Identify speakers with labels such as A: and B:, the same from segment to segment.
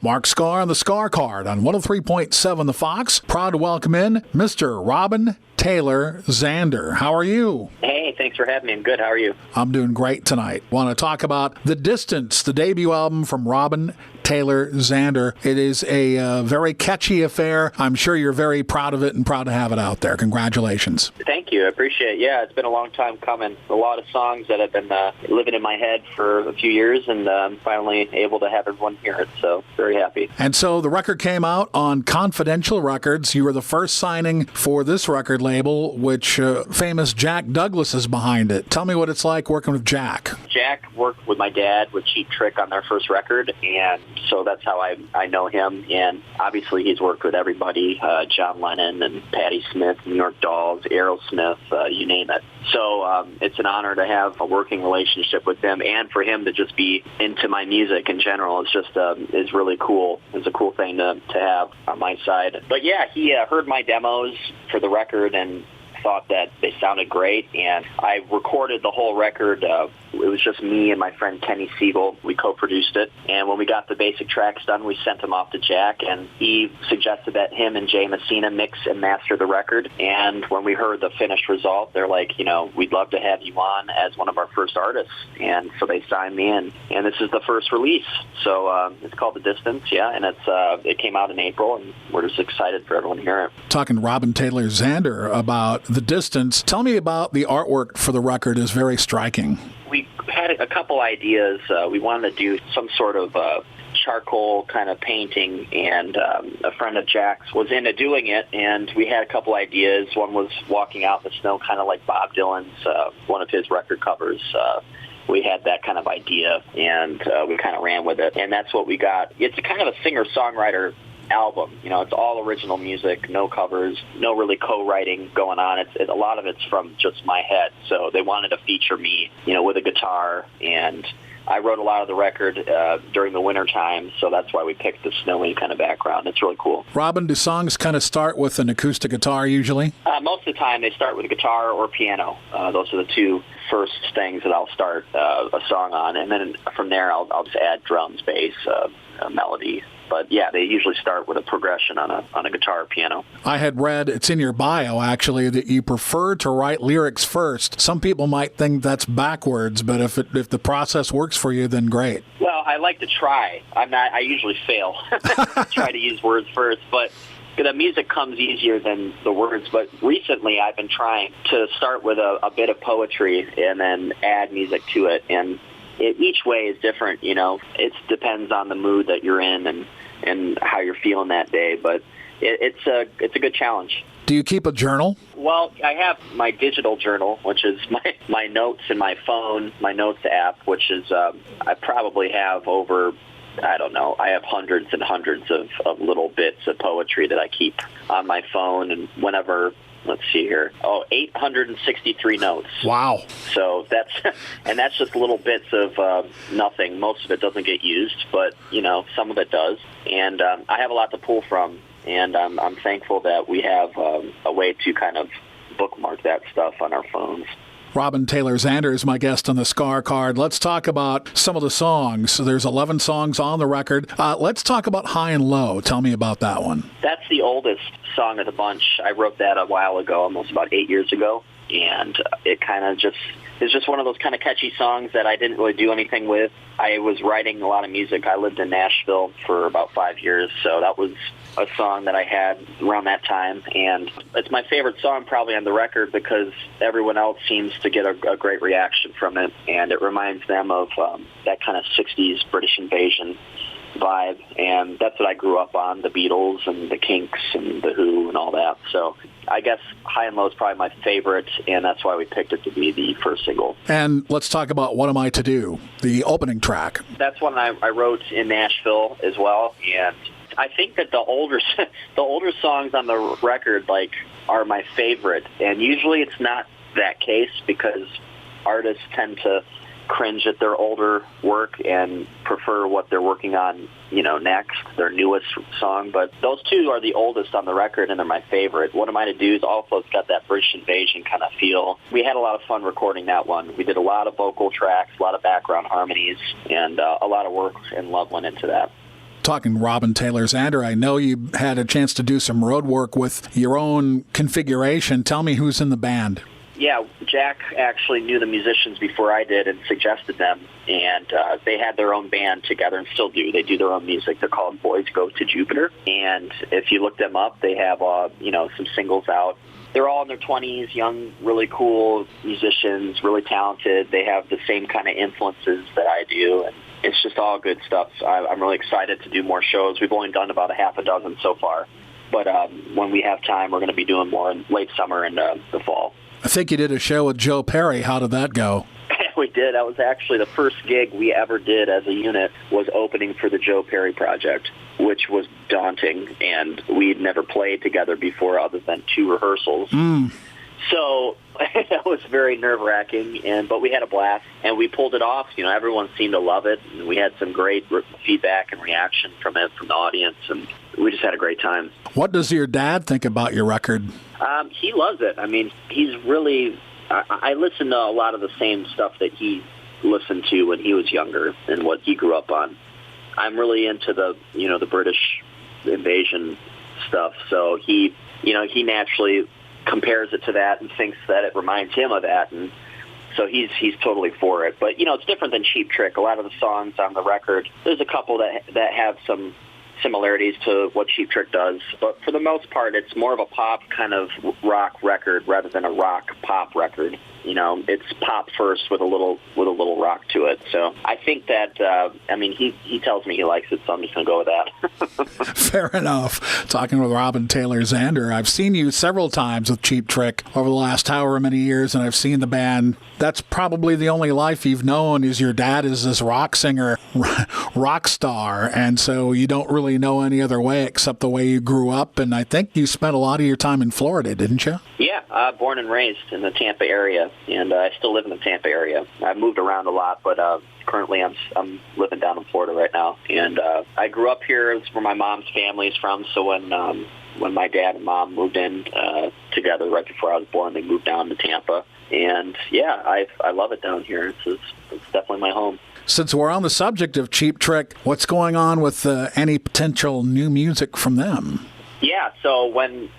A: Mark Skaar on the Skaar Kaard on 103.7 The Fox. Proud to welcome in Mr. Robin Taylor Zander. How are you?
B: Hey, thanks for having me. I'm good. How are you?
A: I'm doing great tonight. Want to talk about The Distance, the debut album from Robin Taylor Zander. It is a very catchy affair. I'm sure you're very proud of it and proud to have it out there. Congratulations.
B: Thank you. I appreciate it. Yeah, it's been a long time coming. A lot of songs that have been living in my head for a few years, and I'm finally able to have everyone hear it, so very happy.
A: And so the record came out on Confidential Records. You were the first signing for this record label, which famous Jack Douglas is behind it. Tell me what it's like working with Jack.
B: Jack worked with my dad with Cheap Trick on their first record, and so that's how I know him. And obviously he's worked with everybody, John Lennon and Patti Smith, New York Dolls, Aerosmith, you name it. So it's an honor to have a working relationship with him, and for him to just be into my music in general. It's just is really cool. It's a cool thing to have on my side. But yeah, he heard my demos for the record and thought that they sounded great, and I recorded the whole record. It was just me and my friend Kenny Siegel. We co-produced it, and when we got the basic tracks done, we sent them off to Jack, and he suggested that him and Jay Messina mix and master the record. And when we heard the finished result, they're like, we'd love to have you on as one of our first artists. And so they signed me in, and this is the first release. So it's called The Distance, and it came out in April, and we're just excited for everyone to hear it.
A: Talking to Robin Taylor Zander about The Distance, tell me about the artwork for the record. Is very striking.
B: We had a couple ideas. We wanted to do some sort of charcoal kind of painting, and a friend of Jack's was into doing it, and we had a couple ideas. One was walking out in the snow, kind of like Bob Dylan's, one of his record covers. We had that kind of idea, and we kind of ran with it, and that's what we got. It's a kind of a singer-songwriter album. It's all original music, no covers, no really co-writing going on. A lot of it's from just my head. So they wanted to feature me, with a guitar, and I wrote a lot of the record during the winter time, so that's why we picked the snowy kind of background. It's really cool.
A: Robin, do songs kind of start with an acoustic guitar usually?
B: Most of the time they start with a guitar or piano. Those are the two first things that I'll start a song on, and then from there I'll just add drums, bass, a melody. But yeah, they usually start with a progression on a guitar or piano. I had read, it's in your bio actually, that you prefer to write lyrics first. Some people might think that's backwards, but if the process works for you, then great. Well, I like to try. I usually fail. Try to use words first, but the music comes easier than the words. But recently I've been trying to start with a bit of poetry and then add music to it, and each way is different, It depends on the mood that you're in and how you're feeling that day. But it's a good challenge.
A: Do you keep a journal?
B: Well, I have my digital journal, which is my notes in my phone, my notes app, which is I probably have over, I don't know, I have hundreds and hundreds of little bits of poetry that I keep on my phone, and whenever. Let's see here. 863 notes.
A: Wow.
B: So that's just little bits of nothing. Most of it doesn't get used, but some of it does. And I have a lot to pull from, and I'm thankful that we have a way to kind of bookmark that stuff on our phones.
A: Robin Taylor Zander is my guest on the Skaar Kaard. Let's talk about some of the songs. So there's 11 songs on the record. Let's talk about High and Low. Tell me about that one.
B: That's the oldest song of the bunch. I wrote that a while ago, almost about 8 years ago. And it kind of it's just one of those kind of catchy songs that I didn't really do anything with. I was writing a lot of music. I lived in Nashville for about 5 years, so that was a song that I had around that time. And it's my favorite song probably on the record because everyone else seems to get a great reaction from it, and it reminds them of that kind of 60s British invasion vibe, and that's what I grew up on, the Beatles and the Kinks and the Who and all that. So I guess High and Low is probably my favorite, and that's why we picked it to be the first single. And let's talk about What Am I to Do, the opening track. That's one I wrote in Nashville as well, and I think that the older songs on the record are my favorite, and usually it's not that case because artists tend to cringe at their older work and prefer what they're working on, next, their newest song. But those two are the oldest on the record, and they're my favorite. What Am I to Do is also, it's got that British invasion kind of feel. We had a lot of fun recording that one. We did a lot of vocal tracks, a lot of background harmonies, and a lot of work and love went into that.
A: talking Robin Taylor Zander. I know you had a chance to do some road work with your own configuration. Tell me who's in the band.
B: Yeah, Jack actually knew the musicians before I did and suggested them, and they had their own band together and still do. They do their own music. They're called Boys Go to Jupiter, and if you look them up, they have some singles out. They're all in their 20s, young, really cool musicians, really talented. They have the same kind of influences that I do, and it's just all good stuff. I'm really excited to do more shows. We've only done about a half a dozen so far, but when we have time, we're going to be doing more in late summer and the fall.
A: I think you did a show with Joe Perry. How did that go?
B: We did. That was actually the first gig we ever did as a unit, was opening for the Joe Perry project, which was daunting, and we'd never played together before other than 2 rehearsals. So that was very nerve-wracking, but we had a blast, and we pulled it off. Everyone seemed to love it, and we had some great feedback and reaction from it, from the audience, and we just had a great time.
A: What does your dad think about your record?
B: He loves it. I mean, he's really... I listen to a lot of the same stuff that he listened to when he was younger and what he grew up on. I'm really into the British invasion stuff, so he naturally compares it to that and thinks that it reminds him of that, and so he's totally for it. But it's different than Cheap Trick. A lot of the songs on the record, there's a couple that have some similarities to what Cheap Trick does, but for the most part, it's more of a pop kind of rock record rather than a rock pop record. It's pop first with a little rock to it. So I think that he tells me he likes it, so I'm just going to go with that.
A: Fair enough. Talking with Robin Taylor Zander, I've seen you several times with Cheap Trick over the last however many years, and I've seen the band. That's probably the only life you've known, is your dad is this rock singer, rock star, and so you don't really know any other way except the way you grew up, and I think you spent a lot of your time in Florida, didn't you?
B: Yeah, born and raised in the Tampa area, and I still live in the Tampa area. I've moved around a lot, but currently I'm living down in Florida right now. And I grew up here. It's where my mom's family is from, so when my dad and mom moved in together right before I was born, they moved down to Tampa. And, yeah, I love it down here. It's definitely my home.
A: Since we're on the subject of Cheap Trick, what's going on with any potential new music from them?
B: Yeah, so when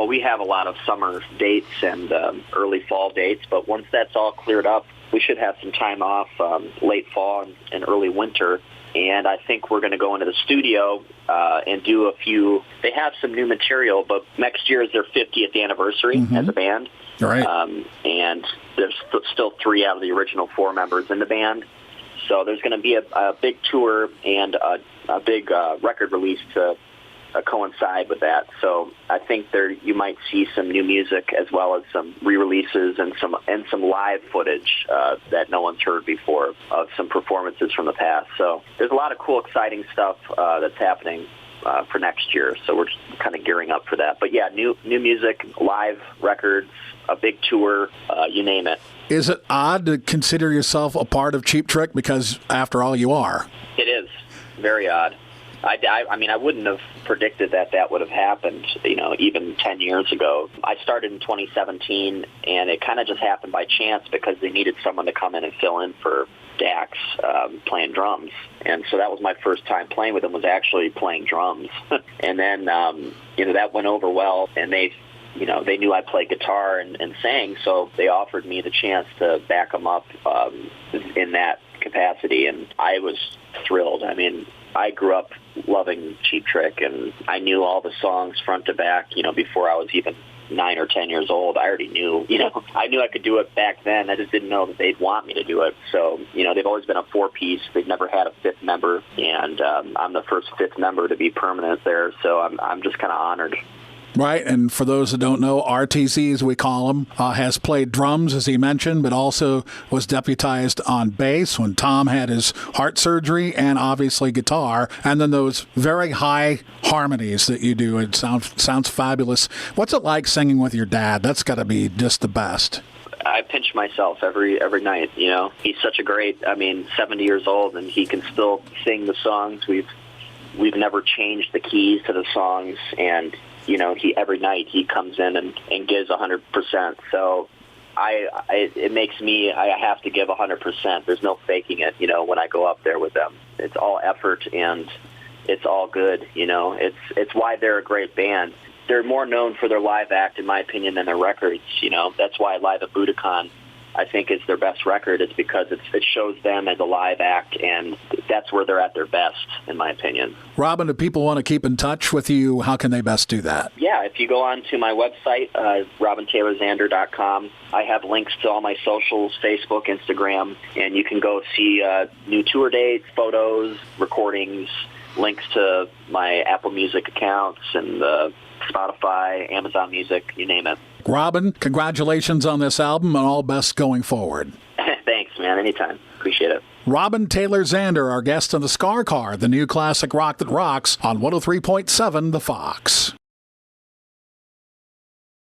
B: we have a lot of summer dates and early fall dates, but once that's all cleared up, we should have some time off late fall and early winter. And I think we're going to go into the studio and do a few. They have some new material, but next year is their 50th anniversary as a band.
A: Right.
B: And there's still 3 out of the original 4 members in the band. So there's going to be a big tour and a big record release to coincide with that. So I think you might see some new music as well as some re-releases and some live footage that no one's heard before of some performances from the past. So there's a lot of cool, exciting stuff that's happening for next year. So we're just kind of gearing up for that. But yeah, new music, live records, a big tour, you name it.
A: Is it odd to consider yourself a part of Cheap Trick? Because after all, you are.
B: It is very odd. I mean, I wouldn't have predicted that would have happened, even 10 years ago. I started in 2017, and it kind of just happened by chance because they needed someone to come in and fill in for Dax playing drums. And so that was my first time playing with them, was actually playing drums. And then, that went over well, and they knew I played guitar and sang, so they offered me the chance to back them up in that capacity, and I was thrilled. I mean, I grew up loving Cheap Trick, and I knew all the songs front to back, before I was even 9 or 10 years old. I already knew, I knew I could do it back then. I just didn't know that they'd want me to do it. So, they've always been a 4-piece. They've never had a 5th member, and I'm the first 5th member to be permanent there, so I'm just kind of honored.
A: Right, and for those that don't know, RTZ, as we call him, has played drums, as he mentioned, but also was deputized on bass when Tom had his heart surgery, and obviously guitar, and then those very high harmonies that you do. It sounds fabulous. What's it like singing with your dad? That's got to be just the best.
B: I pinch myself every night, He's such a great, 70 years old, and he can still sing the songs. We've never changed the keys to the songs, and he every night he comes in and gives 100%. So it makes me, I have to give 100%. There's no faking it, when I go up there with them. It's all effort and it's all good, It's why they're a great band. They're more known for their live act, in my opinion, than their records, That's why Live at Budokan, I think, is their best record. It's because it shows them as a live act, and that's where they're at their best, in my opinion.
A: Robin, if people want to keep in touch with you, how can they best do that?
B: Yeah, if you go on to my website, robintaylorzander.com, I have links to all my socials, Facebook, Instagram, and you can go see new tour dates, photos, recordings, links to my Apple Music accounts and Spotify, Amazon Music, you name it.
A: Robin, congratulations on this album and all best going forward.
B: Thanks, man. Anytime. Appreciate it.
A: Robin Taylor Zander, our guest on the Skaar Kaard, the new classic rock that rocks on 103.7 The Fox.